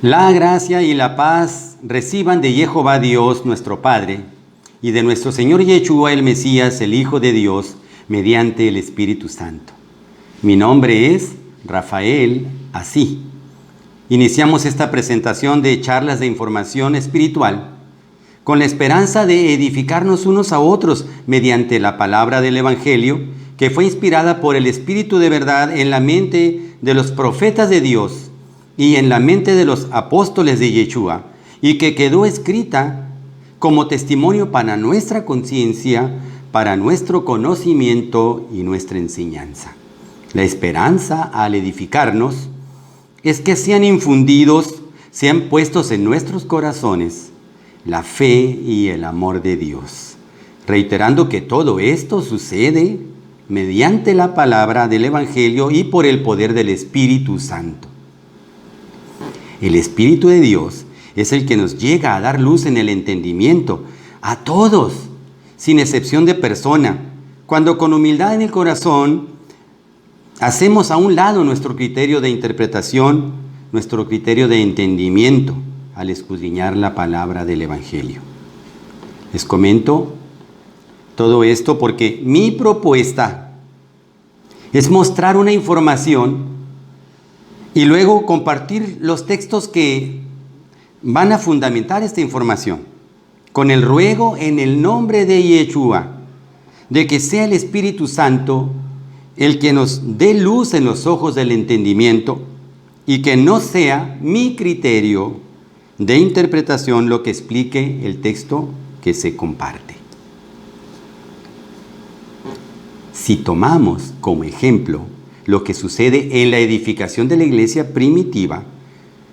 La gracia y la paz reciban de Jehová Dios nuestro Padre y de nuestro Señor Yeshua el Mesías, el Hijo de Dios, mediante el Espíritu Santo. Mi nombre es Rafael Así. Iniciamos esta presentación de charlas de información espiritual con la esperanza de edificarnos unos a otros mediante la palabra del Evangelio que fue inspirada por el Espíritu de verdad en la mente de los profetas de Dios y en la mente de los apóstoles de Yeshua, y que quedó escrita como testimonio para nuestra conciencia, para nuestro conocimiento y nuestra enseñanza. La esperanza al edificarnos es que sean infundidos, sean puestos en nuestros corazones la fe y el amor de Dios, reiterando que todo esto sucede mediante la palabra del Evangelio y por el poder del Espíritu Santo. El Espíritu de Dios es el que nos llega a dar luz en el entendimiento, a todos, sin excepción de persona, cuando con humildad en el corazón hacemos a un lado nuestro criterio de interpretación, nuestro criterio de entendimiento, al escudriñar la palabra del Evangelio. Les comento todo esto porque mi propuesta es mostrar una información y luego compartir los textos que van a fundamentar esta información, con el ruego en el nombre de Yeshua, de que sea el Espíritu Santo el que nos dé luz en los ojos del entendimiento y que no sea mi criterio de interpretación lo que explique el texto que se comparte. Si tomamos como ejemplo lo que sucede en la edificación de la iglesia primitiva,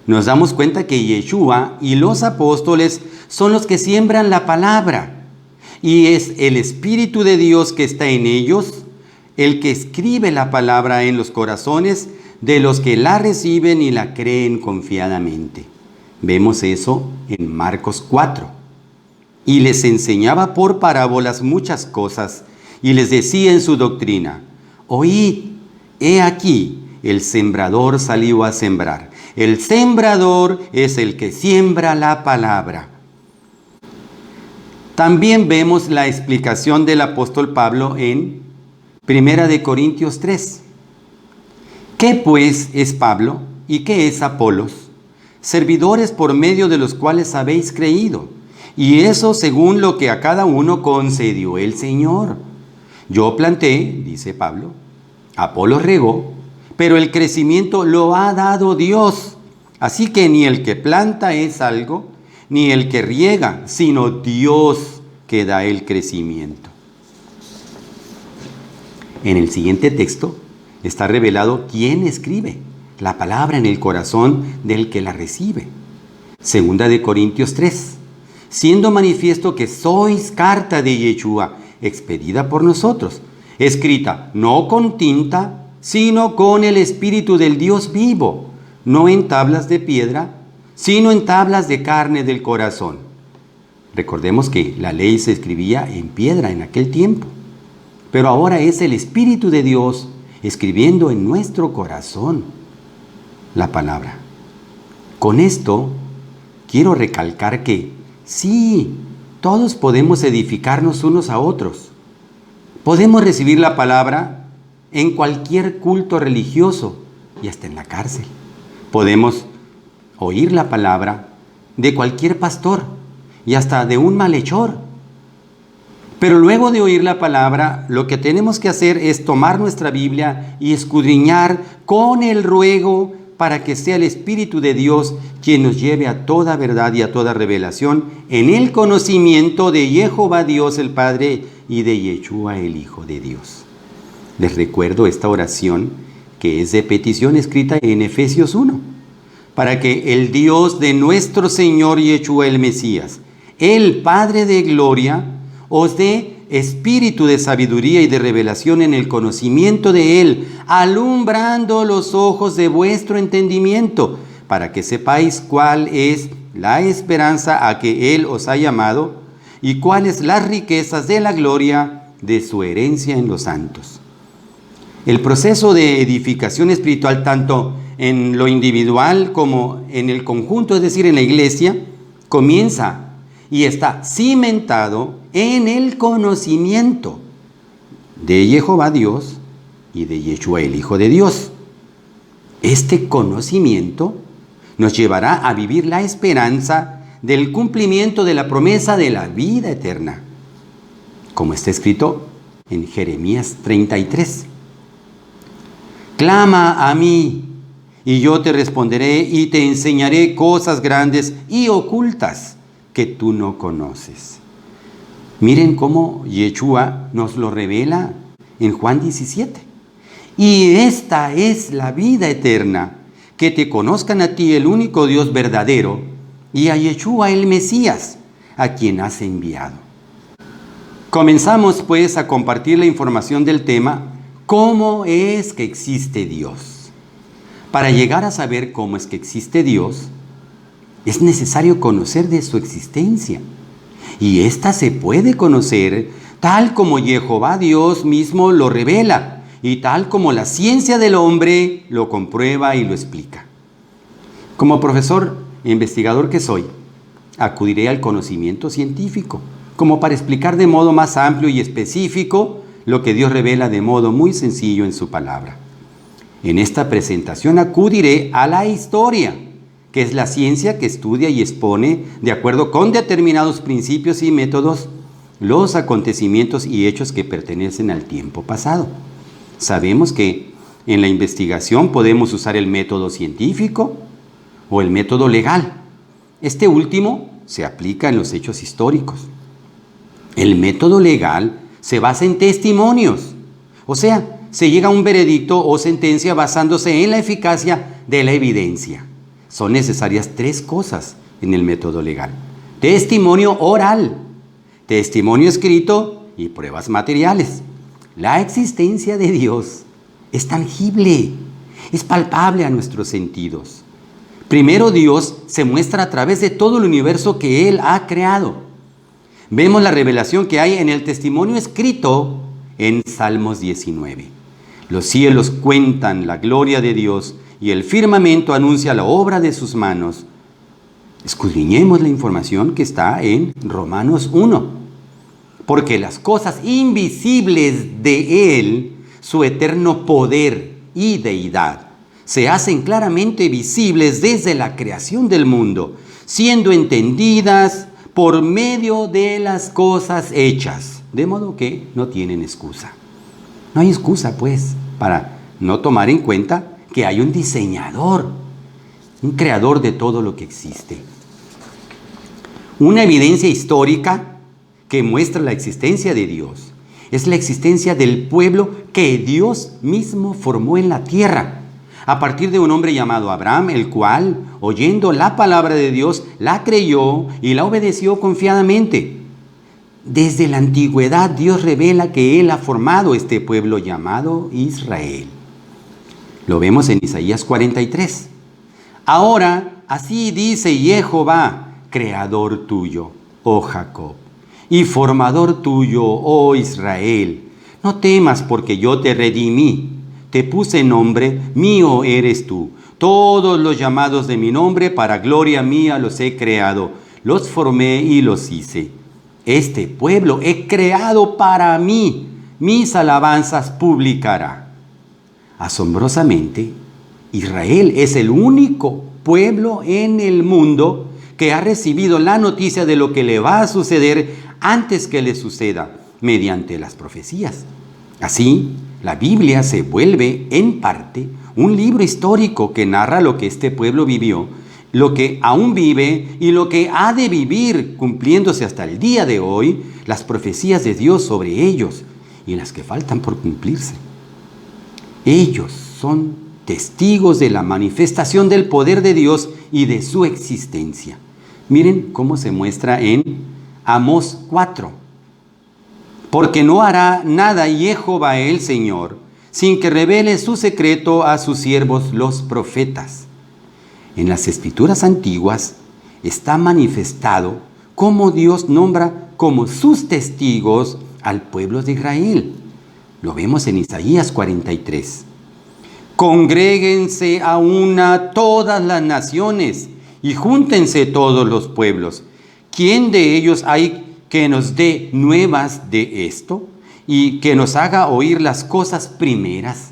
nos damos cuenta que Yeshua y los apóstoles son los que siembran la palabra, y es el Espíritu de Dios que está en ellos el que escribe la palabra en los corazones de los que la reciben y la creen confiadamente. Vemos eso en Marcos 4. Y les enseñaba por parábolas muchas cosas, y les decía en su doctrina: oíd, he aquí, el sembrador salió a sembrar. El sembrador es el que siembra la palabra. También vemos la explicación del apóstol Pablo en 1 Corintios 3. ¿Qué pues es Pablo y qué es Apolos? Servidores por medio de los cuales habéis creído, y eso según lo que a cada uno concedió el Señor. Yo planté, dice Pablo, Apolos regó, pero el crecimiento lo ha dado Dios. Así que ni el que planta es algo, ni el que riega, sino Dios que da el crecimiento. En el siguiente texto está revelado quién escribe la palabra en el corazón del que la recibe. 2 Corintios 3. Siendo manifiesto que sois carta de Yeshua, expedida por nosotros, escrita no con tinta, sino con el Espíritu del Dios vivo, no en tablas de piedra, sino en tablas de carne del corazón. Recordemos que la ley se escribía en piedra en aquel tiempo, pero ahora es el Espíritu de Dios escribiendo en nuestro corazón la palabra. Con esto quiero recalcar que sí, todos podemos edificarnos unos a otros. Podemos recibir la palabra en cualquier culto religioso y hasta en la cárcel. Podemos oír la palabra de cualquier pastor y hasta de un malhechor. Pero luego de oír la palabra, lo que tenemos que hacer es tomar nuestra Biblia y escudriñar con el ruego para que sea el Espíritu de Dios quien nos lleve a toda verdad y a toda revelación en el conocimiento de Jehová Dios el Padre y de Yeshua el Hijo de Dios. Les recuerdo esta oración que es de petición escrita en Efesios 1, para que el Dios de nuestro Señor Yeshua el Mesías, el Padre de gloria, os dé espíritu de sabiduría y de revelación en el conocimiento de Él, alumbrando los ojos de vuestro entendimiento, para que sepáis cuál es la esperanza a que Él os ha llamado y cuáles las riquezas de la gloria de su herencia en los santos. El proceso de edificación espiritual, tanto en lo individual como en el conjunto, es decir, en la iglesia, comienza y está cimentado en el conocimiento de Jehová Dios y de Yeshua el Hijo de Dios. Este conocimiento nos llevará a vivir la esperanza del cumplimiento de la promesa de la vida eterna, como está escrito en Jeremías 33. Clama a mí, y yo te responderé y te enseñaré cosas grandes y ocultas que tú no conoces. Miren cómo Yeshua nos lo revela en Juan 17. Y esta es la vida eterna, que te conozcan a ti, el único Dios verdadero, y a Yeshua el Mesías, a quien has enviado. Comenzamos pues a compartir la información del tema, ¿cómo es que existe Dios? Para llegar a saber cómo es que existe Dios, es necesario conocer de su existencia. Y esta se puede conocer tal como Jehová Dios mismo lo revela y tal como la ciencia del hombre lo comprueba y lo explica. Como profesor e investigador que soy, acudiré al conocimiento científico como para explicar de modo más amplio y específico lo que Dios revela de modo muy sencillo en su palabra. En esta presentación acudiré a la historia, que es la ciencia que estudia y expone, de acuerdo con determinados principios y métodos, los acontecimientos y hechos que pertenecen al tiempo pasado. Sabemos que en la investigación podemos usar el método científico o el método legal. Este último se aplica en los hechos históricos. El método legal se basa en testimonios, o sea, se llega a un veredicto o sentencia basándose en la eficacia de la evidencia. Son necesarias tres cosas en el método legal: testimonio oral, testimonio escrito y pruebas materiales. La existencia de Dios es tangible, es palpable a nuestros sentidos. Primero, Dios se muestra a través de todo el universo que Él ha creado. Vemos la revelación que hay en el testimonio escrito en Salmos 19. Los cielos cuentan la gloria de Dios y el firmamento anuncia la obra de sus manos. Escudriñemos la información que está en Romanos 1. Porque las cosas invisibles de Él, su eterno poder y deidad, se hacen claramente visibles desde la creación del mundo, siendo entendidas por medio de las cosas hechas, de modo que no tienen excusa. No hay excusa, pues, para no tomar en cuenta que hay un diseñador, un creador de todo lo que existe. Una evidencia histórica que muestra la existencia de Dios es la existencia del pueblo que Dios mismo formó en la tierra, a partir de un hombre llamado Abraham, el cual, oyendo la palabra de Dios, la creyó y la obedeció confiadamente. Desde la antigüedad Dios revela que Él ha formado este pueblo llamado Israel. Lo vemos en Isaías 43. Ahora, así dice Jehová, creador tuyo, oh Jacob, y formador tuyo, oh Israel. No temas, porque yo te redimí. Te puse nombre, mío eres tú. Todos los llamados de mi nombre, para gloria mía los he creado. Los formé y los hice. Este pueblo he creado para mí. Mis alabanzas publicará. Asombrosamente, Israel es el único pueblo en el mundo que ha recibido la noticia de lo que le va a suceder antes que le suceda, mediante las profecías. Así, la Biblia se vuelve, en parte, un libro histórico que narra lo que este pueblo vivió, lo que aún vive y lo que ha de vivir, cumpliéndose hasta el día de hoy, las profecías de Dios sobre ellos y las que faltan por cumplirse. Ellos son testigos de la manifestación del poder de Dios y de su existencia. Miren cómo se muestra en Amós 4. Porque no hará nada Jehová el Señor, sin que revele su secreto a sus siervos los profetas. En las escrituras antiguas está manifestado cómo Dios nombra como sus testigos al pueblo de Israel. Lo vemos en Isaías 43. Congréguense a una todas las naciones y júntense todos los pueblos. ¿Quién de ellos hay que nos dé nuevas de esto y que nos haga oír las cosas primeras?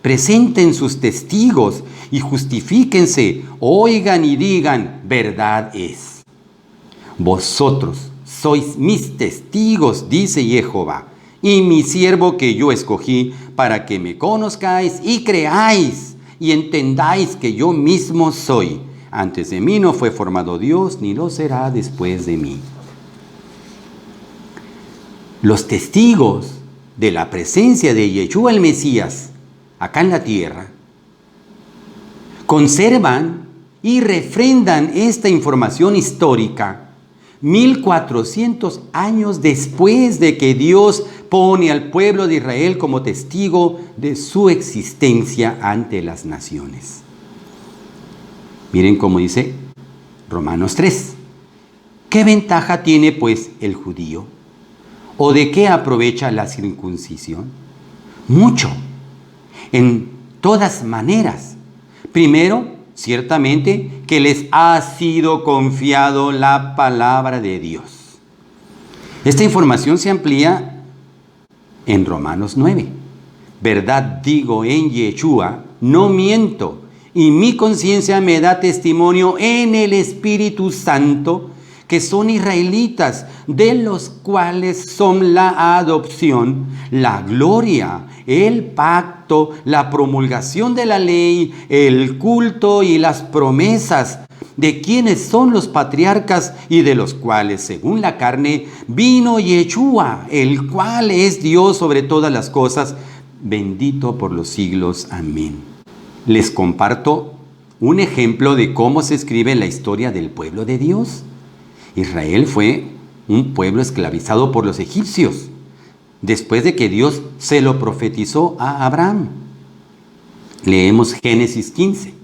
Presenten sus testigos y justifíquense, oigan y digan, verdad es. Vosotros sois mis testigos, dice Jehová, y mi siervo que yo escogí, para que me conozcáis y creáis y entendáis que yo mismo soy. Antes de mí no fue formado Dios, ni lo será después de mí. Los testigos de la presencia de Yeshua el Mesías acá en la tierra conservan y refrendan esta información histórica 1400 años después de que Dios pone al pueblo de Israel como testigo de su existencia ante las naciones. Miren cómo dice Romanos 3. ¿Qué ventaja tiene pues el judío? ¿O de qué aprovecha la circuncisión? Mucho, en todas maneras. Primero, ciertamente que les ha sido confiado la palabra de Dios. Esta información se amplía en Romanos 9. Verdad digo en Yeshua, no miento, y mi conciencia me da testimonio en el Espíritu Santo, que son israelitas, de los cuales son la adopción, la gloria, el pacto, la promulgación de la ley, el culto y las promesas, de quienes son los patriarcas y de los cuales, según la carne, vino Yeshua, el cual es Dios sobre todas las cosas, bendito por los siglos. Amén. Les comparto un ejemplo de cómo se escribe la historia del pueblo de Dios. Israel fue un pueblo esclavizado por los egipcios, después de que Dios se lo profetizó a Abraham. Leemos Génesis 15.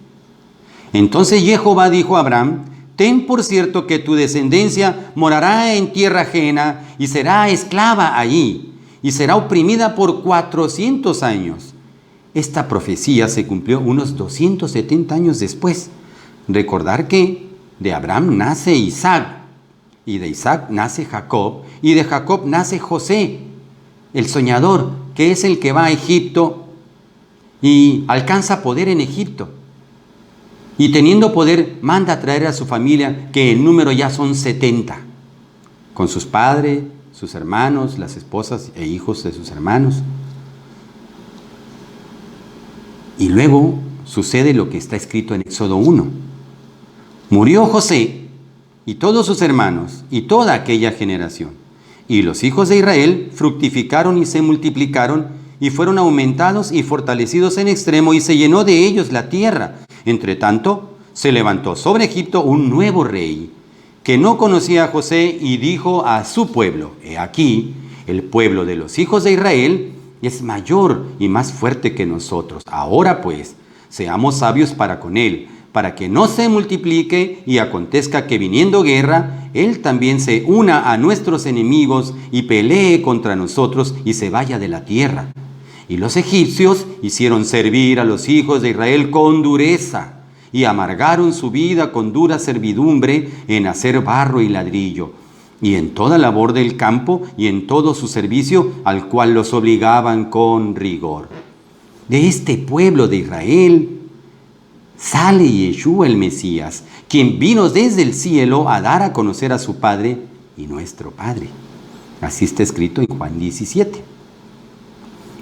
Entonces Jehová dijo a Abraham: ten por cierto que tu descendencia morará en tierra ajena y será esclava allí, y será oprimida por 400 años. Esta profecía se cumplió unos 270 años después. Recordar que de Abraham nace Isaac, y de Isaac nace Jacob, y de Jacob nace José, el soñador, que es el que va a Egipto y alcanza poder en Egipto. Y teniendo poder, manda a traer a su familia, que en número ya son 70, con sus padres, sus hermanos, las esposas e hijos de sus hermanos. Y luego sucede lo que está escrito en Éxodo 1. Murió José y todos sus hermanos y toda aquella generación. Y los hijos de Israel fructificaron y se multiplicaron y fueron aumentados y fortalecidos en extremo, y se llenó de ellos la tierra. Entre tanto, se levantó sobre Egipto un nuevo rey, que no conocía a José, y dijo a su pueblo: he aquí, el pueblo de los hijos de Israel es mayor y más fuerte que nosotros. Ahora pues, seamos sabios para con él, para que no se multiplique y acontezca que viniendo guerra, él también se una a nuestros enemigos y pelee contra nosotros y se vaya de la tierra. Y los egipcios hicieron servir a los hijos de Israel con dureza y amargaron su vida con dura servidumbre en hacer barro y ladrillo, y en toda labor del campo y en todo su servicio, al cual los obligaban con rigor. De este pueblo de Israel sale Yeshua el Mesías, quien vino desde el cielo a dar a conocer a su Padre y nuestro Padre. Así está escrito en Juan 17.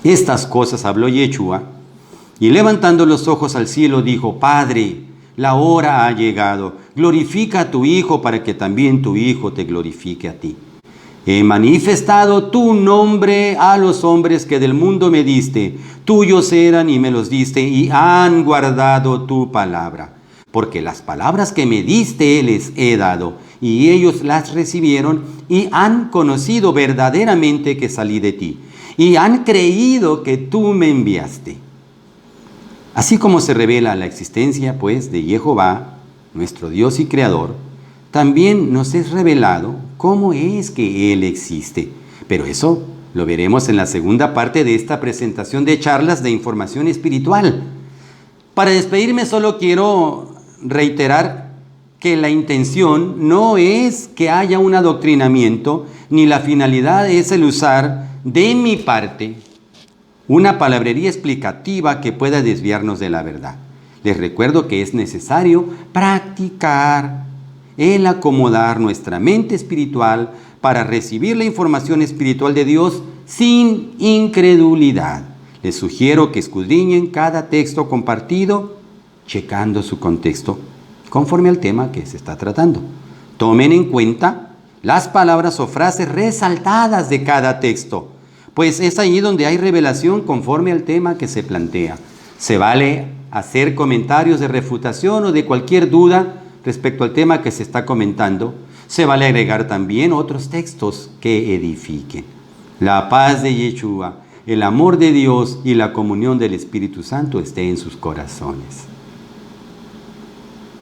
Estas cosas habló Yeshua, y levantando los ojos al cielo dijo: Padre, la hora ha llegado, glorifica a tu Hijo, para que también tu Hijo te glorifique a ti. He manifestado tu nombre a los hombres que del mundo me diste. Tuyos eran y me los diste, y han guardado tu palabra. Porque las palabras que me diste les he dado, y ellos las recibieron, y han conocido verdaderamente que salí de ti, y han creído que tú me enviaste. Así como se revela la existencia, pues, de Jehová, nuestro Dios y Creador, también nos es revelado cómo es que Él existe. Pero eso lo veremos en la segunda parte de esta presentación de charlas de información espiritual. Para despedirme solo quiero reiterar que la intención no es que haya un adoctrinamiento, ni la finalidad es el usar de mi parte una palabrería explicativa que pueda desviarnos de la verdad. Les recuerdo que es necesario practicar el acomodar nuestra mente espiritual para recibir la información espiritual de Dios sin incredulidad. Les sugiero que escudriñen cada texto compartido, checando su contexto conforme al tema que se está tratando. Tomen en cuenta las palabras o frases resaltadas de cada texto, pues es ahí donde hay revelación conforme al tema que se plantea. Se vale hacer comentarios de refutación o de cualquier duda respecto al tema que se está comentando. Se vale agregar también otros textos que edifiquen. La paz de Yeshua, el amor de Dios y la comunión del Espíritu Santo esté en sus corazones.